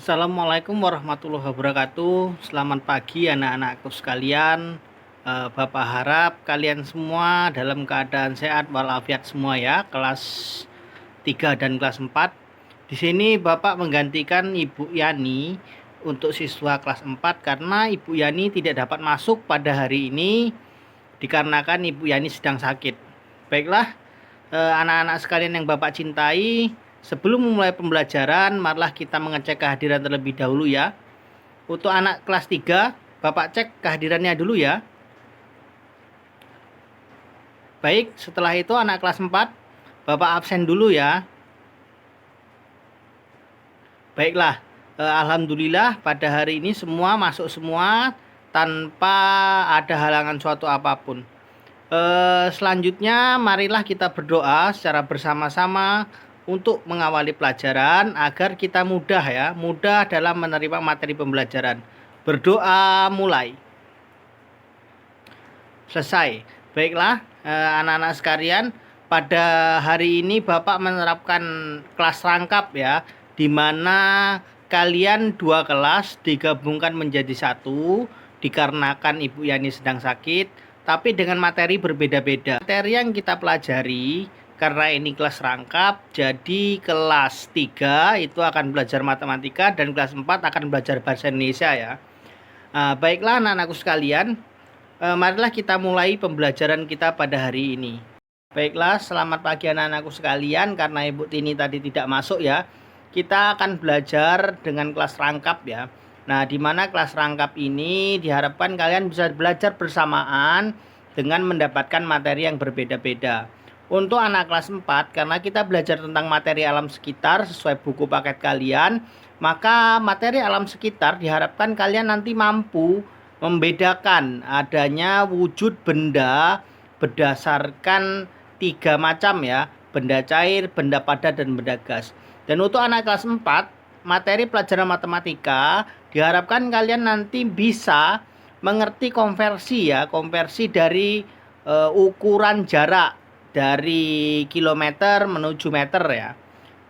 Assalamualaikum warahmatullahi wabarakatuh. Selamat pagi anak-anakku sekalian. Bapak harap kalian semua dalam keadaan sehat walafiat semua ya. Kelas 3 dan kelas 4. Di sini Bapak menggantikan Ibu Yani untuk siswa kelas 4 karena Ibu Yani tidak dapat masuk pada hari ini dikarenakan Ibu Yani sedang sakit. Baiklah, anak-anak sekalian yang Bapak cintai, sebelum memulai pembelajaran, marilah kita mengecek kehadiran terlebih dahulu ya. Untuk anak kelas 3, Bapak cek kehadirannya dulu ya. Baik, setelah itu anak kelas 4, Bapak absen dulu ya. Baiklah, alhamdulillah pada hari ini semua masuk semua tanpa ada halangan suatu apapun. Selanjutnya marilah kita berdoa secara bersama-sama untuk mengawali pelajaran agar kita mudah dalam menerima materi pembelajaran. Berdoa mulai. Selesai. Baiklah, anak-anak sekalian, pada hari ini Bapak menerapkan kelas rangkap ya, di mana kalian dua kelas digabungkan menjadi satu dikarenakan Ibu Yani sedang sakit. Tapi dengan materi berbeda-beda. Materi yang kita pelajari, karena ini kelas rangkap, jadi kelas 3 itu akan belajar matematika dan kelas 4 akan belajar bahasa Indonesia ya. Baiklah anak-anakku sekalian, marilah kita mulai pembelajaran kita pada hari ini. Baiklah, selamat pagi anak-anakku sekalian. Karena Ibu Tini tadi tidak masuk ya, kita akan belajar dengan kelas rangkap ya. Nah, di mana kelas rangkap ini diharapkan kalian bisa belajar bersamaan dengan mendapatkan materi yang berbeda-beda. Untuk anak kelas 4, karena kita belajar tentang materi alam sekitar sesuai buku paket kalian, maka materi alam sekitar diharapkan kalian nanti mampu membedakan adanya wujud benda berdasarkan 3 macam ya, benda cair, benda padat, dan benda gas. Dan untuk anak kelas 4, materi pelajaran matematika diharapkan kalian nanti bisa mengerti konversi ya, konversi dari ukuran jarak dari kilometer menuju meter ya.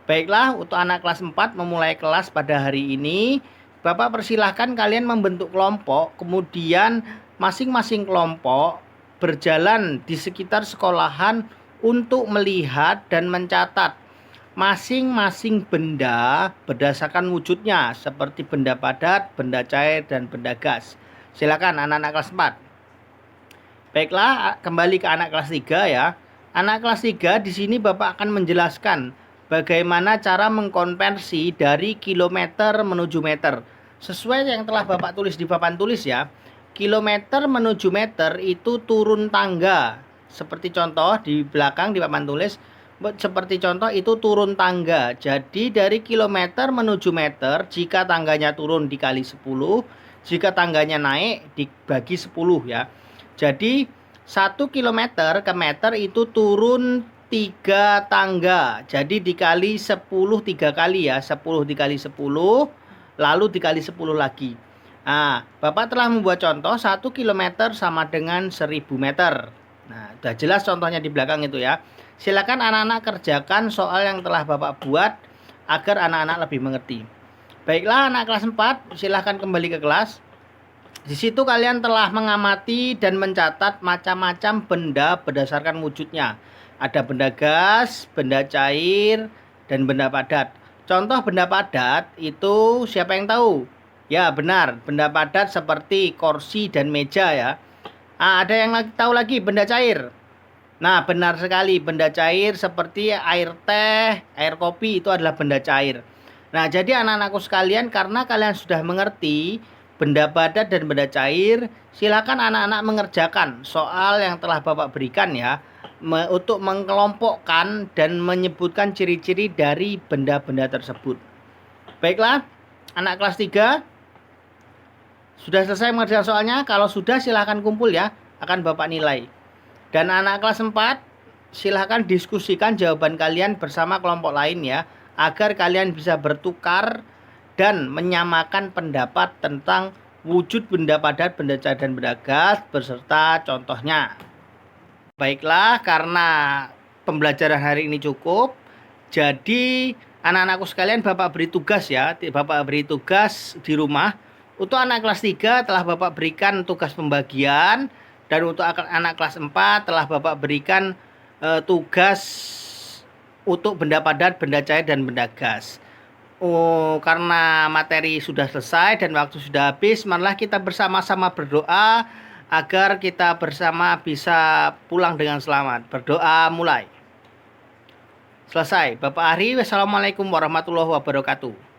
Baiklah, untuk anak kelas 4 memulai kelas pada hari ini, Bapak persilahkan kalian membentuk kelompok, kemudian masing-masing kelompok berjalan di sekitar sekolahan untuk melihat dan mencatat masing-masing benda berdasarkan wujudnya seperti benda padat, benda cair, dan benda gas. Silakan anak-anak kelas 4. Baiklah, kembali ke anak kelas 3 ya. Anak kelas 3 di sini Bapak akan menjelaskan bagaimana cara mengkonversi dari kilometer menuju meter. Sesuai yang telah Bapak tulis di papan tulis ya. Kilometer menuju meter itu turun tangga. Seperti contoh di belakang di papan tulis, seperti contoh itu turun tangga. Jadi dari kilometer menuju meter, jika tangganya turun dikali 10, jika tangganya naik dibagi 10 ya. Jadi 1 kilometer ke meter itu turun 3 tangga. Jadi dikali 10 3 kali ya. 10 dikali 10 lalu dikali 10 lagi. Nah, Bapak telah membuat contoh 1 kilometer sama dengan 1000 meter. Nah, sudah jelas contohnya di belakang itu ya. Silakan anak-anak kerjakan soal yang telah Bapak buat agar anak-anak lebih mengerti. Baiklah anak kelas 4, silahkan kembali ke kelas. Di situ kalian telah mengamati dan mencatat macam-macam benda berdasarkan wujudnya. Ada benda gas, benda cair, dan benda padat. Contoh benda padat itu siapa yang tahu? Ya benar, benda padat seperti kursi dan meja ya. Ada yang tahu lagi benda cair? Nah, benar sekali, benda cair seperti air teh, air kopi itu adalah benda cair. Nah, jadi anak-anakku sekalian, karena kalian sudah mengerti benda padat dan benda cair, silakan anak-anak mengerjakan soal yang telah Bapak berikan ya, untuk mengelompokkan dan menyebutkan ciri-ciri dari benda-benda tersebut. Baiklah, anak kelas 3 sudah selesai mengerjakan soalnya? Kalau sudah silahkan kumpul ya, akan Bapak nilai. Dan anak kelas 4 silahkan diskusikan jawaban kalian bersama kelompok lain ya, agar kalian bisa bertukar dan menyamakan pendapat tentang wujud benda padat, benda cair, dan benda gas beserta contohnya. Baiklah, karena pembelajaran hari ini cukup, jadi Anak-anakku sekalian, Bapak beri tugas ya. Bapak beri tugas di rumah. Untuk anak kelas 3 telah Bapak berikan tugas pembagian. Dan untuk anak kelas 4 telah Bapak berikan tugas untuk benda padat, benda cair, dan benda gas. Oh, karena materi sudah selesai dan waktu sudah habis, marilah kita bersama-sama berdoa agar kita bersama bisa pulang dengan selamat. Berdoa mulai. Selesai. Bapak Ari, wassalamualaikum warahmatullahi wabarakatuh.